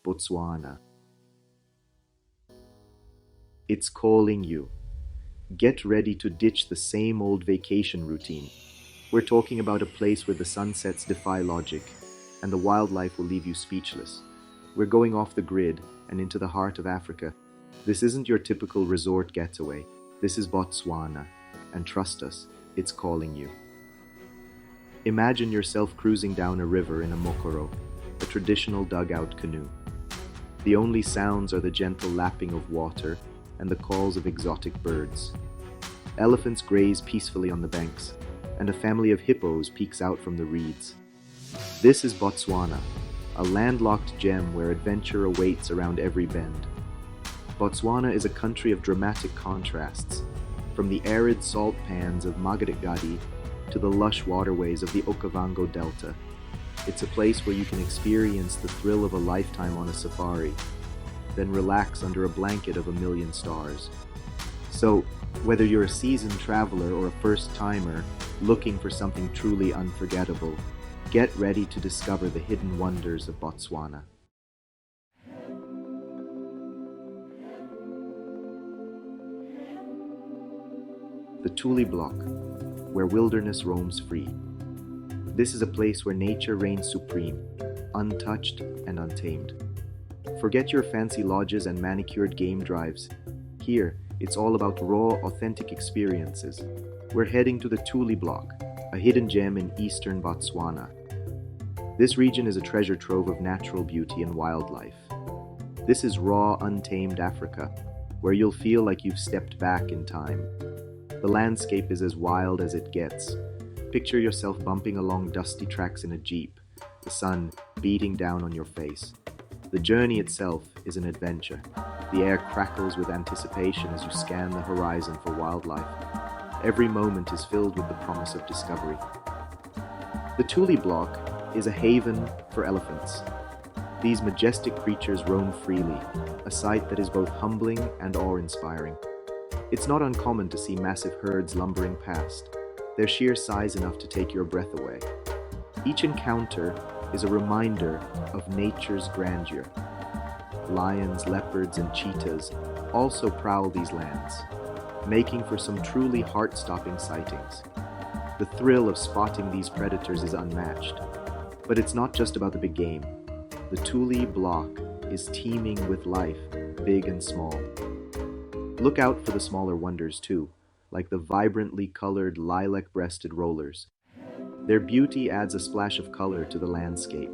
Botswana. It's calling you. Get ready to ditch the same old vacation routine. We're talking about a place where the sunsets defy logic and the wildlife will leave you speechless. We're going off the grid and into the heart of Africa. This isn't your typical resort getaway. This is Botswana, and trust us, it's calling you. Imagine yourself cruising down a river in a mokoro, a traditional dugout canoe. The only sounds are the gentle lapping of water and the calls of exotic birds. Elephants graze peacefully on the banks, and a family of hippos peeks out from the reeds. This is Botswana, a landlocked gem where adventure awaits around every bend. Botswana is a country of dramatic contrasts, from the arid salt pans of Makgadikgadi to the lush waterways of the Okavango Delta. It's a place where you can experience the thrill of a lifetime on a safari, then relax under a blanket of a million stars. So, whether you're a seasoned traveler or a first-timer looking for something truly unforgettable, get ready to discover the hidden wonders of Botswana. The Tuli Block, where wilderness roams free. This is a place where nature reigns supreme, untouched and untamed. Forget your fancy lodges and manicured game drives. Here, it's all about raw, authentic experiences. We're heading to the Tuli Block, a hidden gem in eastern Botswana. This region is a treasure trove of natural beauty and wildlife. This is raw, untamed Africa, where you'll feel like you've stepped back in time. The landscape is as wild as it gets. Picture yourself bumping along dusty tracks in a jeep, the sun beating down on your face. The journey itself is an adventure. The air crackles with anticipation as you scan the horizon for wildlife. Every moment is filled with the promise of discovery. The Tuli Block is a haven for elephants. These majestic creatures roam freely, a sight that is both humbling and awe-inspiring. It's not uncommon to see massive herds lumbering past, their sheer size enough to take your breath away. Each encounter is a reminder of nature's grandeur. Lions, leopards, and cheetahs also prowl these lands, making for some truly heart-stopping sightings. The thrill of spotting these predators is unmatched. But it's not just about the big game. The Tuli Block is teeming with life, big and small. Look out for the smaller wonders too, like the vibrantly colored lilac-breasted rollers. Their beauty adds a splash of color to the landscape.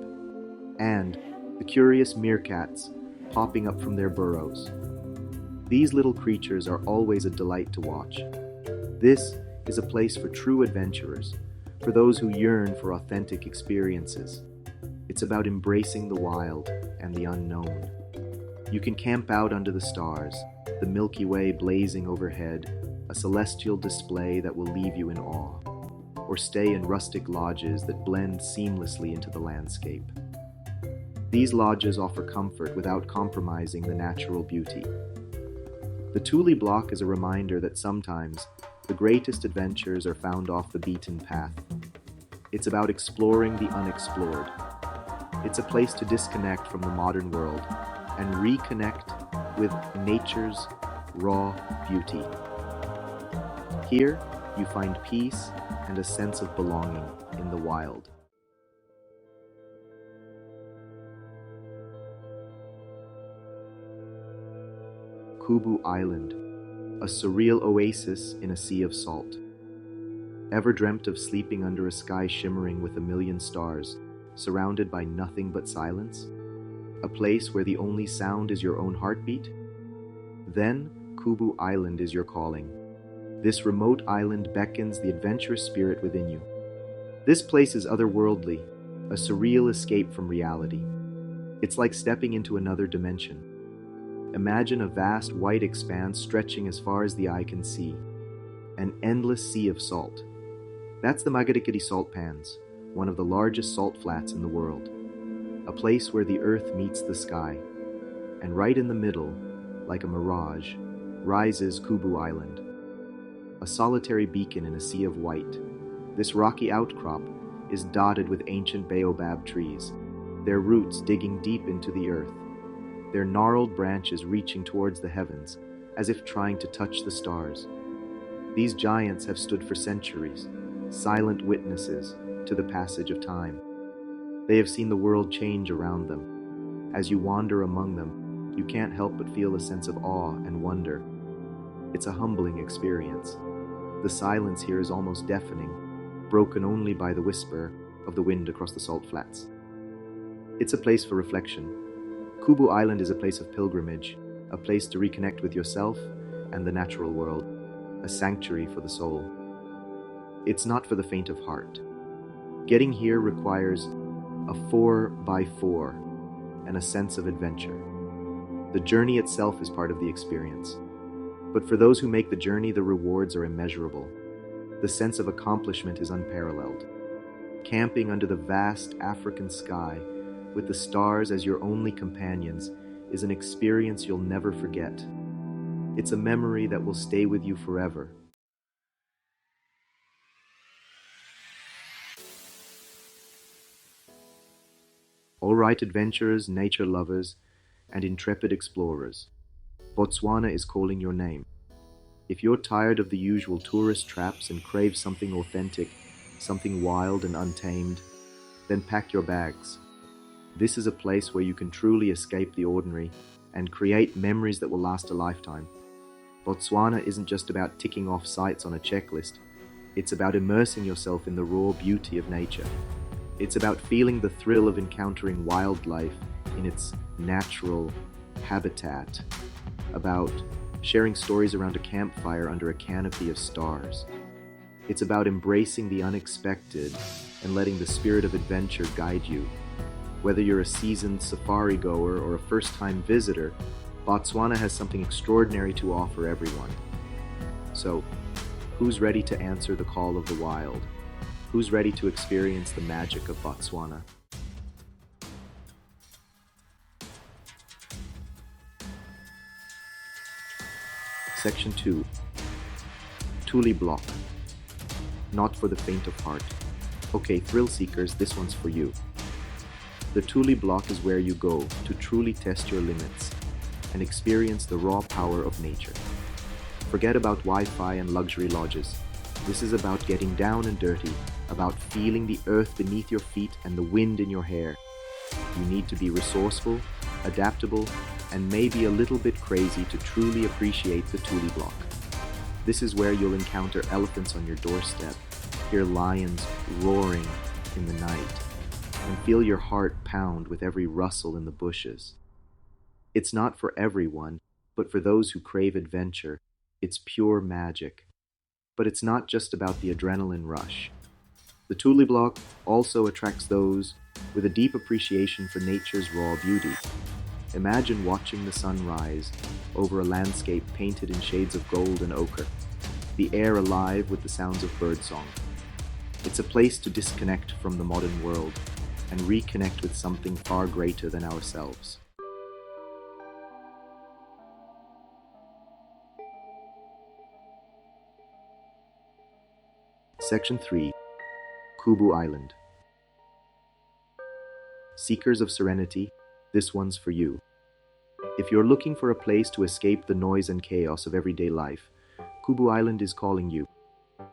And the curious meerkats popping up from their burrows. These little creatures are always a delight to watch. This is a place for true adventurers, for those who yearn for authentic experiences. It's about embracing the wild and the unknown. You can camp out under the stars, the Milky Way blazing overhead, a celestial display that will leave you in awe, or stay in rustic lodges that blend seamlessly into the landscape. These lodges offer comfort without compromising the natural beauty. The Tuli Block is a reminder that sometimes the greatest adventures are found off the beaten path. It's about exploring the unexplored. It's a place to disconnect from the modern world and reconnect with nature's raw beauty. Here, you find peace and a sense of belonging in the wild. Kubu Island, a surreal oasis in a sea of salt. Ever dreamt of sleeping under a sky shimmering with a million stars, surrounded by nothing but silence? A place where the only sound is your own heartbeat? Then, Kubu Island is your calling. This remote island beckons the adventurous spirit within you. This place is otherworldly, a surreal escape from reality. It's like stepping into another dimension. Imagine a vast white expanse stretching as far as the eye can see. An endless sea of salt. That's the Makgadikgadi Salt Pans, one of the largest salt flats in the world. A place where the earth meets the sky. And right in the middle, like a mirage, rises Kubu Island. A solitary beacon in a sea of white. This rocky outcrop is dotted with ancient baobab trees, their roots digging deep into the earth, their gnarled branches reaching towards the heavens, as if trying to touch the stars. These giants have stood for centuries, silent witnesses to the passage of time. They have seen the world change around them. As you wander among them, you can't help but feel a sense of awe and wonder. It's a humbling experience. The silence here is almost deafening, broken only by the whisper of the wind across the salt flats. It's a place for reflection. Kubu Island is a place of pilgrimage, a place to reconnect with yourself and the natural world, a sanctuary for the soul. It's not for the faint of heart. Getting here requires a 4x4 and a sense of adventure. The journey itself is part of the experience. But for those who make the journey, the rewards are immeasurable. The sense of accomplishment is unparalleled. Camping under the vast African sky with the stars as your only companions is an experience you'll never forget. It's a memory that will stay with you forever. All right, adventurers, nature lovers, and intrepid explorers, Botswana is calling your name. If you're tired of the usual tourist traps and crave something authentic, something wild and untamed, then pack your bags. This is a place where you can truly escape the ordinary and create memories that will last a lifetime. Botswana isn't just about ticking off sites on a checklist. It's about immersing yourself in the raw beauty of nature. It's about feeling the thrill of encountering wildlife in its natural habitat, about sharing stories around a campfire under a canopy of stars. It's about embracing the unexpected and letting the spirit of adventure guide you. Whether you're a seasoned safari goer or a first-time visitor, Botswana has something extraordinary to offer everyone. So, who's ready to answer the call of the wild? Who's ready to experience the magic of Botswana? Section 2. Tuli Block. Not for the faint of heart. Okay, thrill seekers, this one's for you. The Tuli Block is where you go to truly test your limits and experience the raw power of nature. Forget about Wi-Fi and luxury lodges. This is about getting down and dirty, about feeling the earth beneath your feet and the wind in your hair. You need to be resourceful, adaptable, and maybe a little bit crazy to truly appreciate the Tuli Block. This is where you'll encounter elephants on your doorstep, hear lions roaring in the night, and feel your heart pound with every rustle in the bushes. It's not for everyone, but for those who crave adventure, it's pure magic. But it's not just about the adrenaline rush. The Tuli Block also attracts those with a deep appreciation for nature's raw beauty. Imagine watching the sun rise over a landscape painted in shades of gold and ochre, the air alive with the sounds of birdsong. It's a place to disconnect from the modern world and reconnect with something far greater than ourselves. Section 3. Kubu Island. Seekers of serenity, this one's for you. If you're looking for a place to escape the noise and chaos of everyday life, Kubu Island is calling you.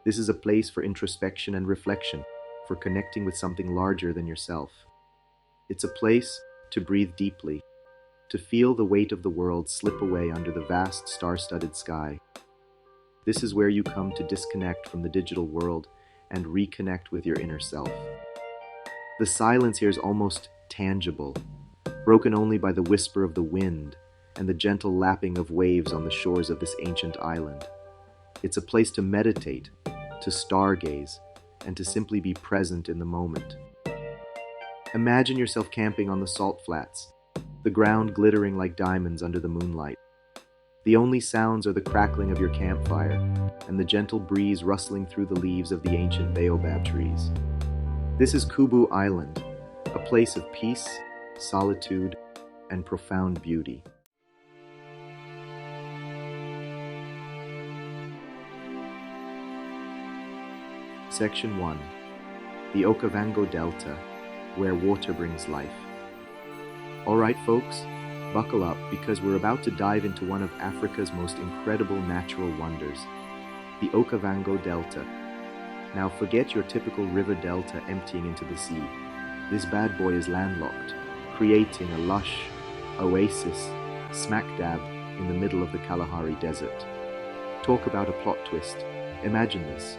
This is a place for introspection and reflection, for connecting with something larger than yourself. It's a place to breathe deeply, to feel the weight of the world slip away under the vast star-studded sky. This is where you come to disconnect from the digital world and reconnect with your inner self. The silence here is almost tangible, broken only by the whisper of the wind and the gentle lapping of waves on the shores of this ancient island. It's a place to meditate, to stargaze, and to simply be present in the moment. Imagine yourself camping on the salt flats, the ground glittering like diamonds under the moonlight. The only sounds are the crackling of your campfire and the gentle breeze rustling through the leaves of the ancient baobab trees. This is Kubu Island, a place of peace, solitude, and profound beauty. Section 1. The Okavango Delta, where water brings life. Alright folks, Buckle up because we're about to dive into one of Africa's most incredible natural wonders, the Okavango Delta. Now forget your typical river delta emptying into the sea. This bad boy is landlocked, creating a lush oasis smack dab in the middle of the Kalahari Desert. Talk about a plot twist. Imagine this.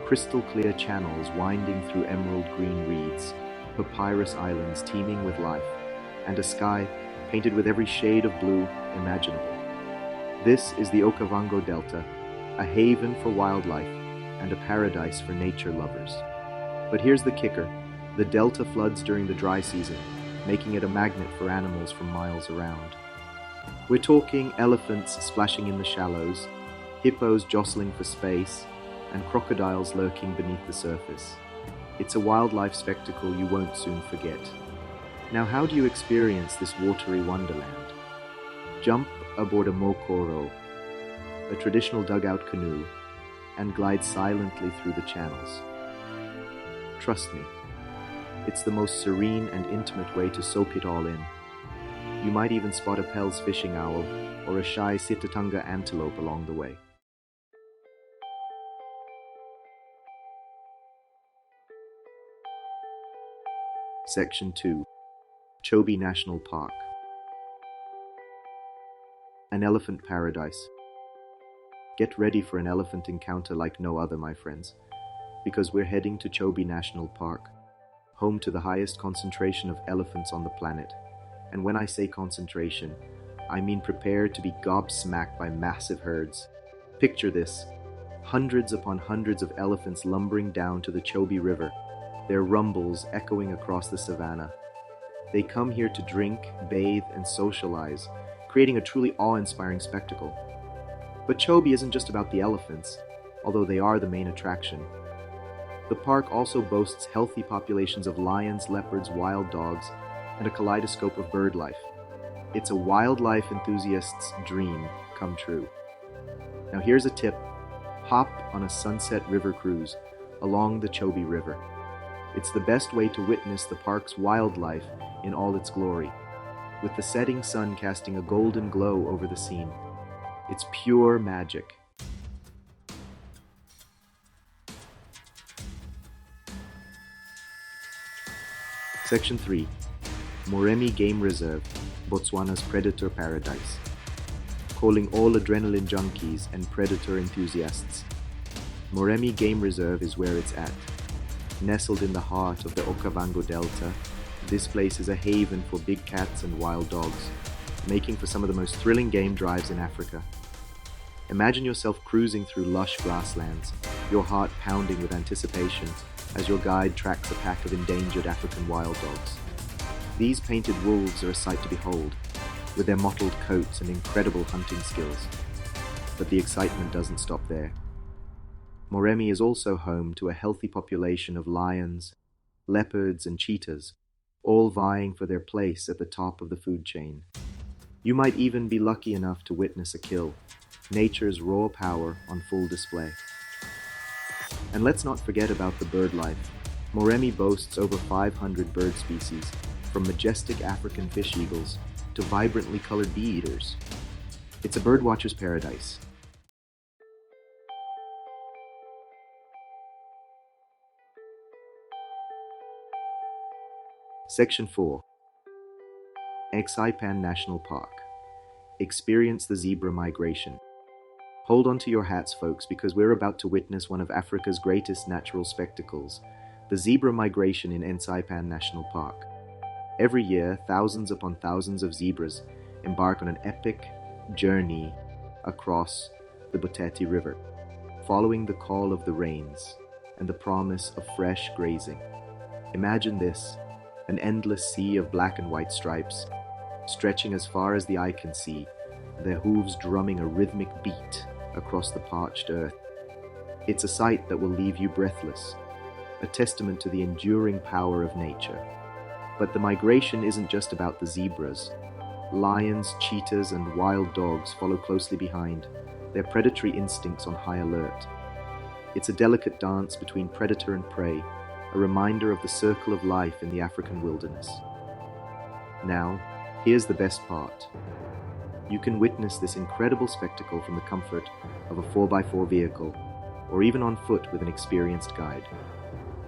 Crystal clear channels winding through emerald green reeds, papyrus islands teeming with life, and a sky painted with every shade of blue imaginable. This is the Okavango Delta, a haven for wildlife and a paradise for nature lovers. But here's the kicker. The delta floods during the dry season, making it a magnet for animals from miles around. We're talking elephants splashing in the shallows, hippos jostling for space, and crocodiles lurking beneath the surface. It's a wildlife spectacle you won't soon forget. Now, how do you experience this watery wonderland? Jump aboard a mokoro, a traditional dugout canoe, and glide silently through the channels. Trust me, it's the most serene and intimate way to soak it all in. You might even spot a Pell's fishing owl or a shy Sitatunga antelope along the way. Section 2. Chobe National Park. An elephant paradise. Get ready for an elephant encounter like no other, my friends, because we're heading to Chobe National Park, home to the highest concentration of elephants on the planet. And when I say concentration, I mean prepare to be gobsmacked by massive herds. Picture this, hundreds upon hundreds of elephants lumbering down to the Chobe River, their rumbles echoing across the savannah. They come here to drink, bathe, and socialize, creating a truly awe-inspiring spectacle. But Chobe isn't just about the elephants, although they are the main attraction. The park also boasts healthy populations of lions, leopards, wild dogs, and a kaleidoscope of bird life. It's a wildlife enthusiast's dream come true. Now here's a tip. Hop on a sunset river cruise along the Chobe River. It's the best way to witness the park's wildlife in all its glory, with the setting sun casting a golden glow over the scene. It's pure magic. Section 3. Moremi Game Reserve, Botswana's predator paradise. Calling all adrenaline junkies and predator enthusiasts, Moremi Game Reserve is where it's at. Nestled in the heart of the Okavango Delta, this place is a haven for big cats and wild dogs, making for some of the most thrilling game drives in Africa. Imagine yourself cruising through lush grasslands, your heart pounding with anticipation as your guide tracks a pack of endangered African wild dogs. These painted wolves are a sight to behold, with their mottled coats and incredible hunting skills. But the excitement doesn't stop there. Moremi is also home to a healthy population of lions, leopards, and cheetahs, all vying for their place at the top of the food chain. You might even be lucky enough to witness a kill, nature's raw power on full display. And let's not forget about the bird life. Moremi boasts over 500 bird species, from majestic African fish eagles to vibrantly colored bee eaters. It's a birdwatcher's paradise. Section 4. Nxai National Park. Experience the zebra migration. Hold on to your hats, folks, because we're about to witness one of Africa's greatest natural spectacles, the zebra migration in Nxai National Park. Every year, thousands upon thousands of zebras embark on an epic journey across the Boteti River, following the call of the rains and the promise of fresh grazing. Imagine this, an endless sea of black and white stripes, stretching as far as the eye can see, their hooves drumming a rhythmic beat across the parched earth. It's a sight that will leave you breathless, a testament to the enduring power of nature. But the migration isn't just about the zebras. Lions, cheetahs, and wild dogs follow closely behind, their predatory instincts on high alert. It's a delicate dance between predator and prey, a reminder of the circle of life in the African wilderness. Now, Here's the best part. You can witness this incredible spectacle from the comfort of a 4x4 vehicle, or even on foot with an experienced guide.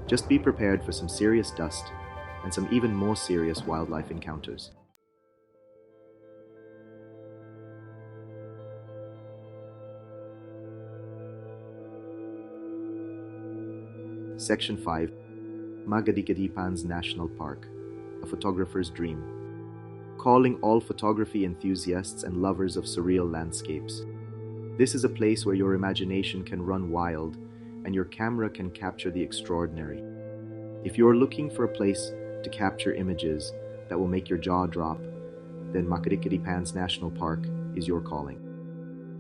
Just be prepared for some serious dust and some even more serious wildlife encounters. Section 5. Makgadikgadi Pans National Park, a photographer's dream. Calling all photography enthusiasts and lovers of surreal landscapes. This is a place where your imagination can run wild and your camera can capture the extraordinary. If you're looking for a place to capture images that will make your jaw drop, then Makgadikgadi Pans National Park is your calling.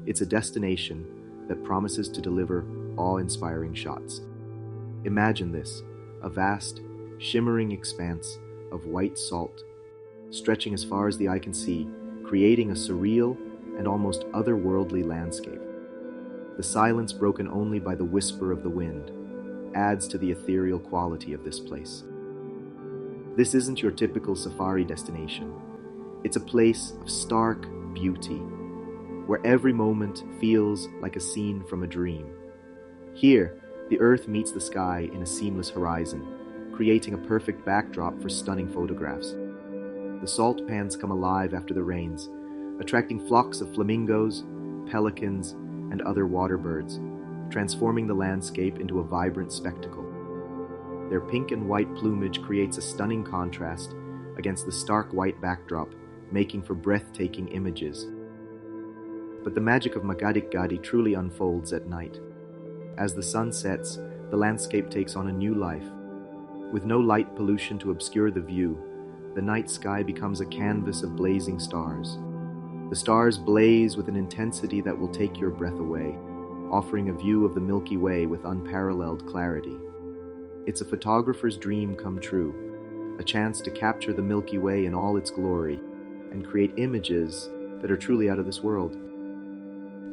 It's a destination that promises to deliver awe-inspiring shots. Imagine this, a vast, shimmering expanse of white salt, stretching as far as the eye can see, creating a surreal and almost otherworldly landscape. The silence, broken only by the whisper of the wind, adds to the ethereal quality of this place. This isn't your typical safari destination. It's a place of stark beauty, where every moment feels like a scene from a dream. Here, the earth meets the sky in a seamless horizon, creating a perfect backdrop for stunning photographs. The salt pans come alive after the rains, attracting flocks of flamingos, pelicans, and other water birds, transforming the landscape into a vibrant spectacle. Their pink and white plumage creates a stunning contrast against the stark white backdrop, making for breathtaking images. But the magic of Makgadikgadi truly unfolds at night. As the sun sets, the landscape takes on a new life. With no light pollution to obscure the view, the night sky becomes a canvas of blazing stars. The stars blaze with an intensity that will take your breath away, offering a view of the Milky Way with unparalleled clarity. It's a photographer's dream come true, a chance to capture the Milky Way in all its glory and create images that are truly out of this world.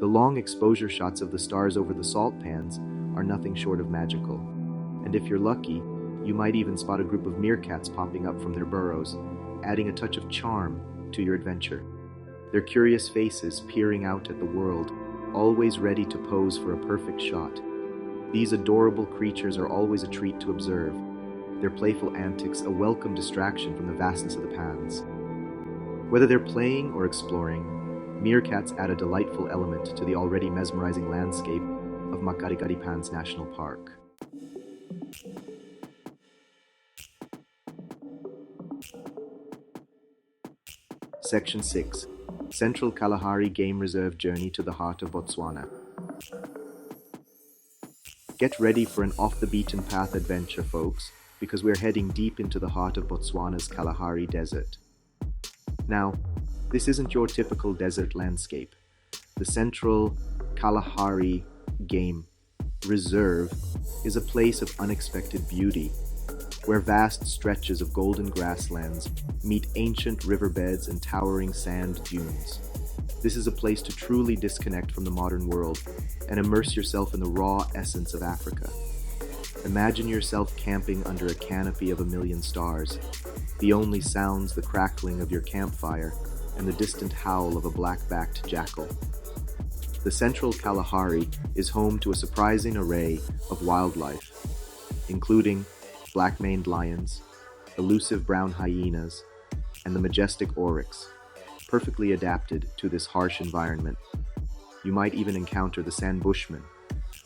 The long exposure shots of the stars over the salt pans are nothing short of magical. And if you're lucky, you might even spot a group of meerkats popping up from their burrows, adding a touch of charm to your adventure. Their curious faces peering out at the world, always ready to pose for a perfect shot. These adorable creatures are always a treat to observe, their playful antics a welcome distraction from the vastness of the pans. Whether they're playing or exploring, meerkats add a delightful element to the already mesmerizing landscape of Makgadikgadi Pans National Park. Section 6. Central Kalahari Game Reserve Journey to the Heart of Botswana. Get ready for an off-the-beaten-path adventure, folks, because we're heading deep into the heart of Botswana's Kalahari Desert. Now, this isn't your typical desert landscape. The Central Kalahari Game Reserve is a place of unexpected beauty, where vast stretches of golden grasslands meet ancient riverbeds and towering sand dunes. This is a place to truly disconnect from the modern world and immerse yourself in the raw essence of Africa. Imagine yourself camping under a canopy of a million stars, the only sounds the crackling of your campfire and the distant howl of a black-backed jackal. The Central Kalahari is home to a surprising array of wildlife, including black-maned lions, elusive brown hyenas, and the majestic oryx, perfectly adapted to this harsh environment. You might even encounter the San Bushmen,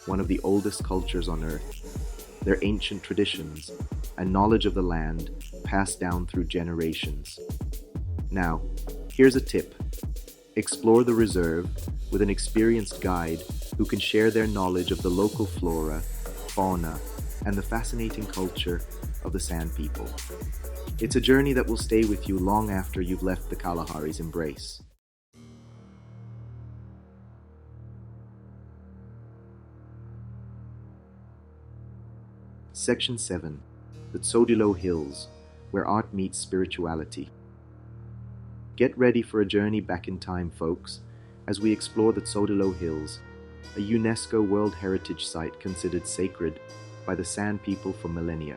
one of the oldest cultures on Earth. Their ancient traditions and knowledge of the land passed down through generations. Now, here's a tip. Explore the reserve with an experienced guide who can share their knowledge of the local flora, fauna, and the fascinating culture of the Sand People. It's a journey that will stay with you long after you've left the Kalahari's embrace. Section 7. The Tsodilo Hills, where art meets spirituality. Get ready for a journey back in time, folks, as we explore the Tsodilo Hills, a UNESCO World Heritage Site considered sacred by the Sand People for millennia.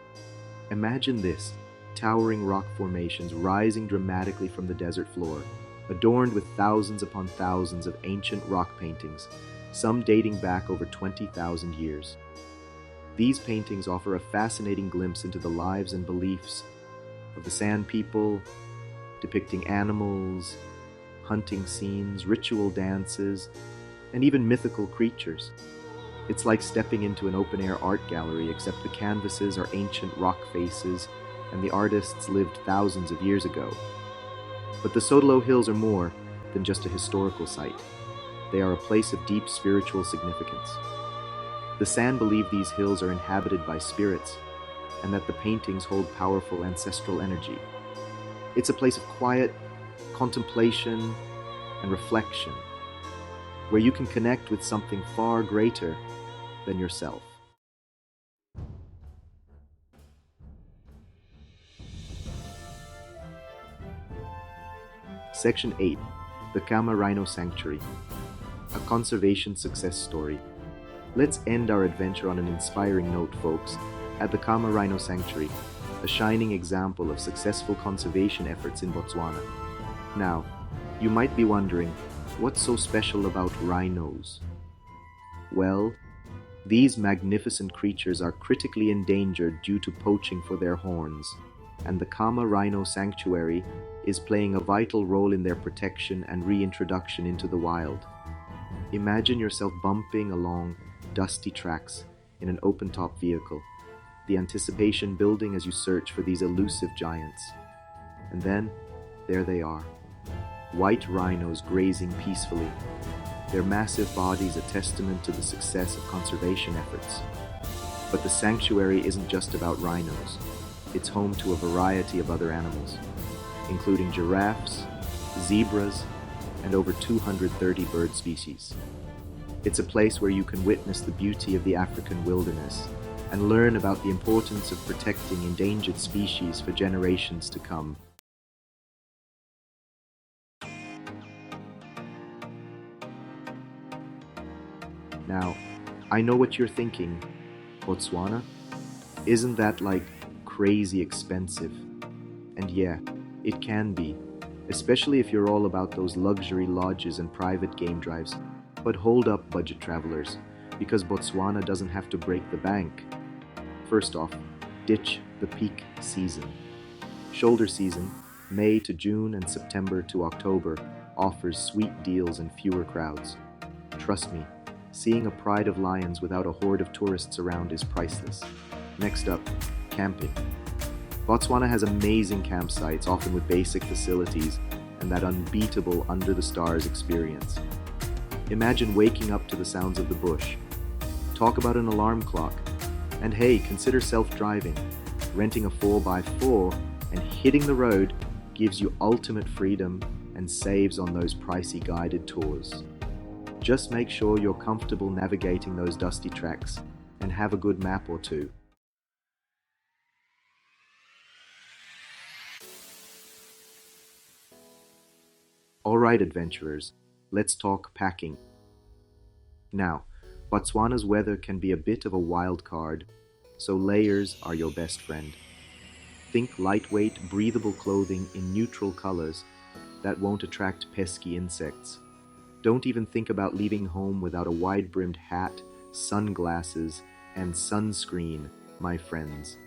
Imagine this, towering rock formations rising dramatically from the desert floor, adorned with thousands upon thousands of ancient rock paintings, some dating back over 20,000 years. These paintings offer a fascinating glimpse into the lives and beliefs of the Sand People, depicting animals, hunting scenes, ritual dances, and even mythical creatures. It's like stepping into an open-air art gallery, except the canvases are ancient rock faces and the artists lived thousands of years ago. But the Tsodilo Hills are more than just a historical site. They are a place of deep spiritual significance. The San believe these hills are inhabited by spirits and that the paintings hold powerful ancestral energy. It's a place of quiet contemplation and reflection, where you can connect with something far greater than yourself. Section 8. The Kama Rhino Sanctuary. A conservation success story. Let's end our adventure on an inspiring note, folks, at the Kama Rhino Sanctuary, a shining example of successful conservation efforts in Botswana. Now, you might be wondering, what's so special about rhinos? Well, these magnificent creatures are critically endangered due to poaching for their horns, and the Kama Rhino Sanctuary is playing a vital role in their protection and reintroduction into the wild. Imagine yourself bumping along dusty tracks in an open-top vehicle, the anticipation building as you search for these elusive giants. And then, there they are, white rhinos grazing peacefully, their massive bodies a testament to the success of conservation efforts. But the sanctuary isn't just about rhinos. It's home to a variety of other animals, including giraffes, zebras, and over 230 bird species. It's a place where you can witness the beauty of the African wilderness and learn about the importance of protecting endangered species for generations to come. Now, I know what you're thinking. Botswana? Isn't that like crazy expensive? And yeah, it can be, especially if you're all about those luxury lodges and private game drives. But hold up, budget travelers, because Botswana doesn't have to break the bank. First off, ditch the peak season. Shoulder season, May to June and September to October, offers sweet deals and fewer crowds. Trust me, seeing a pride of lions without a horde of tourists around is priceless. Next up, camping. Botswana has amazing campsites, often with basic facilities and that unbeatable under-the-stars experience. Imagine waking up to the sounds of the bush. Talk about an alarm clock. And hey, consider self-driving. Renting a 4x4 and hitting the road gives you ultimate freedom and saves on those pricey guided tours. Just make sure you're comfortable navigating those dusty tracks and have a good map or two. Alright, adventurers, let's talk packing. Now, Botswana's weather can be a bit of a wild card, so layers are your best friend. Think lightweight, breathable clothing in neutral colors that won't attract pesky insects. Don't even think about leaving home without a wide-brimmed hat, sunglasses, and sunscreen, my friends.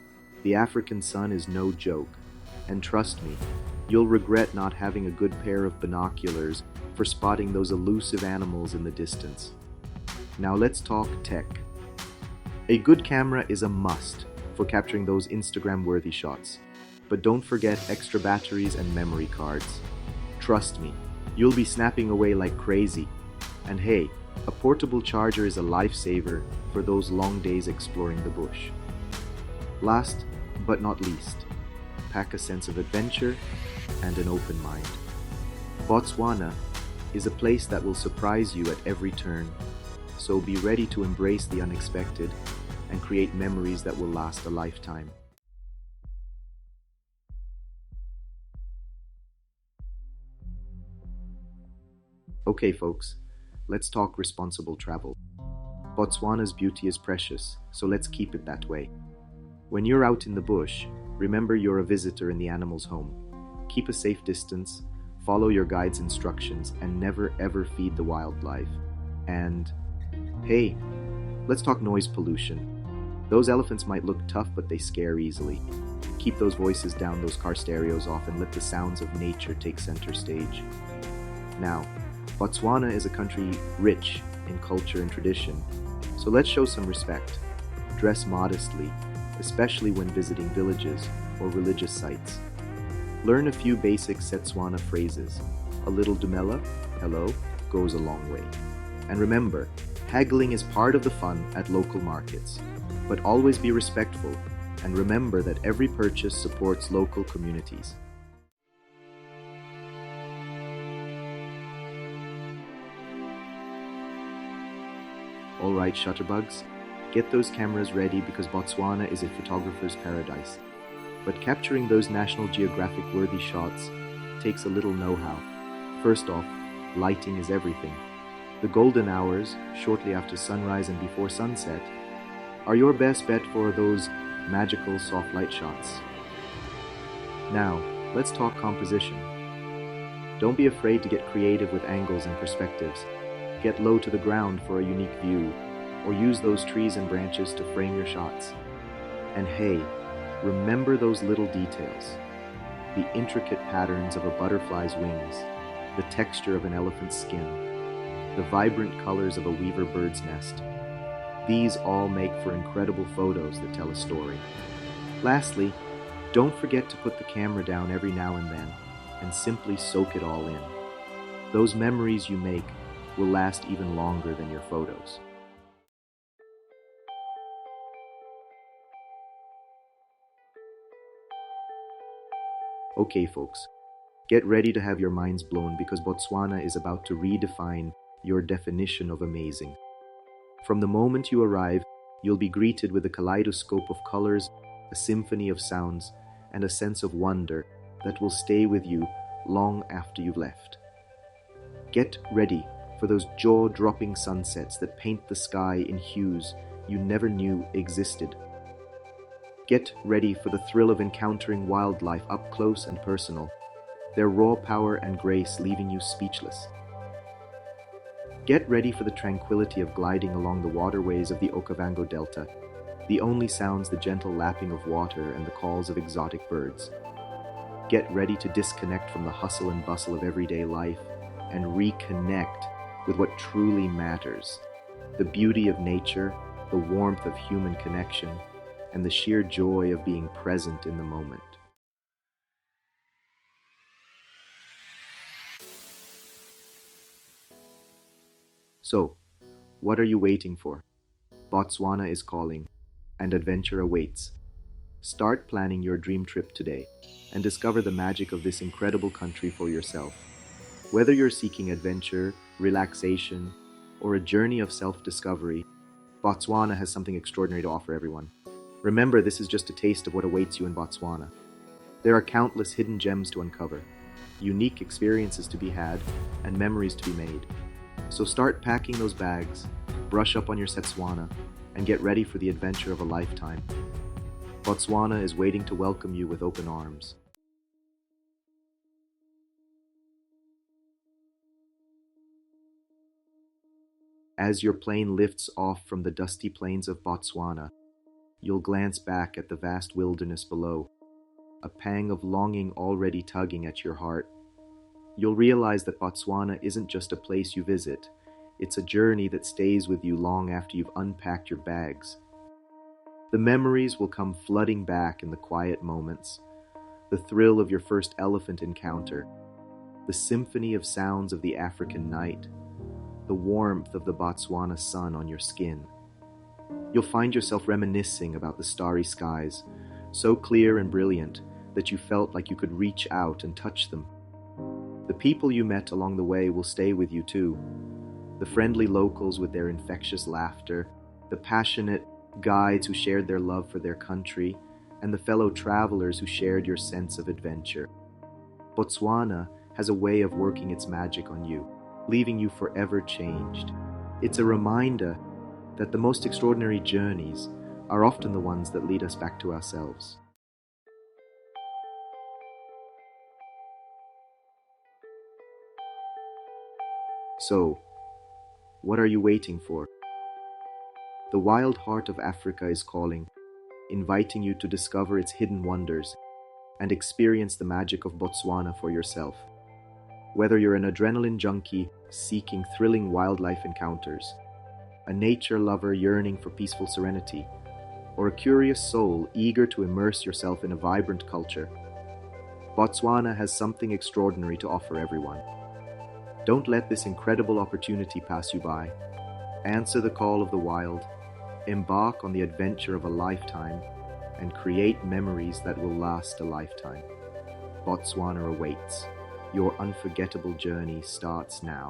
The African sun is no joke, and trust me, you'll regret not having a good pair of binoculars for spotting those elusive animals in the distance. Now let's talk tech. A good camera is a must for capturing those Instagram-worthy shots, but don't forget extra batteries and memory cards. Trust me, you'll be snapping away like crazy. And hey, a portable charger is a lifesaver for those long days exploring the bush. Last but not least, pack a sense of adventure and an open mind. Botswana is a place that will surprise you at every turn, so be ready to embrace the unexpected and create memories that will last a lifetime. Okay folks, let's talk responsible travel. Botswana's beauty is precious, so let's keep it that way. When you're out in the bush, remember you're a visitor in the animal's home. Keep a safe distance, follow your guide's instructions, and never ever feed the wildlife. And hey, let's talk noise pollution. Those elephants might look tough, but they scare easily. Keep those voices down, those car stereos off, and let the sounds of nature take center stage. Now, Botswana is a country rich in culture and tradition, so let's show some respect. Dress modestly, especially when visiting villages or religious sites. Learn a few basic Setswana phrases. A little dumela, hello, goes a long way. And remember, haggling is part of the fun at local markets. But always be respectful, and remember that every purchase supports local communities. Alright, shutterbugs, get those cameras ready because Botswana is a photographer's paradise. But capturing those National Geographic worthy shots takes a little know-how. First off, lighting is everything. The golden hours, shortly after sunrise and before sunset, are your best bet for those magical soft light shots. Now, let's talk composition. Don't be afraid to get creative with angles and perspectives. Get low to the ground for a unique view, or use those trees and branches to frame your shots. And hey, remember those little details. The intricate patterns of a butterfly's wings, the texture of an elephant's skin, the vibrant colors of a weaver bird's nest. These all make for incredible photos that tell a story. Lastly, don't forget to put the camera down every now and then and simply soak it all in. Those memories you make will last even longer than your photos. Okay, folks, get ready to have your minds blown because Botswana is about to redefine your definition of amazing. From the moment you arrive, you'll be greeted with a kaleidoscope of colors, a symphony of sounds, and a sense of wonder that will stay with you long after you've left. Get ready for those jaw-dropping sunsets that paint the sky in hues you never knew existed. Get ready for the thrill of encountering wildlife up close and personal, their raw power and grace leaving you speechless. Get ready for the tranquility of gliding along the waterways of the Okavango Delta. The only sounds the gentle lapping of water and the calls of exotic birds. Get ready to disconnect from the hustle and bustle of everyday life and reconnect with what truly matters. The beauty of nature, the warmth of human connection, and the sheer joy of being present in the moment. So, what are you waiting for? Botswana is calling, and adventure awaits. Start planning your dream trip today, and discover the magic of this incredible country for yourself. Whether you're seeking adventure, relaxation, or a journey of self-discovery, Botswana has something extraordinary to offer everyone. Remember, this is just a taste of what awaits you in Botswana. There are countless hidden gems to uncover, unique experiences to be had, and memories to be made. So start packing those bags, brush up on your Setswana, and get ready for the adventure of a lifetime. Botswana is waiting to welcome you with open arms. As your plane lifts off from the dusty plains of Botswana, you'll glance back at the vast wilderness below, a pang of longing already tugging at your heart. You'll realize that Botswana isn't just a place you visit, it's a journey that stays with you long after you've unpacked your bags. The memories will come flooding back in the quiet moments, the thrill of your first elephant encounter, the symphony of sounds of the African night, the warmth of the Botswana sun on your skin. You'll find yourself reminiscing about the starry skies, so clear and brilliant that you felt like you could reach out and touch them. The people you met along the way will stay with you too. The friendly locals with their infectious laughter, the passionate guides who shared their love for their country, and the fellow travelers who shared your sense of adventure. Botswana has a way of working its magic on you, leaving you forever changed. It's a reminder that the most extraordinary journeys are often the ones that lead us back to ourselves. So, what are you waiting for? The wild heart of Africa is calling, inviting you to discover its hidden wonders and experience the magic of Botswana for yourself. Whether you're an adrenaline junkie seeking thrilling wildlife encounters, a nature lover yearning for peaceful serenity, or a curious soul eager to immerse yourself in a vibrant culture, Botswana has something extraordinary to offer everyone. Don't let this incredible opportunity pass you by. Answer the call of the wild, embark on the adventure of a lifetime, and create memories that will last a lifetime. Botswana awaits. Your unforgettable journey starts now.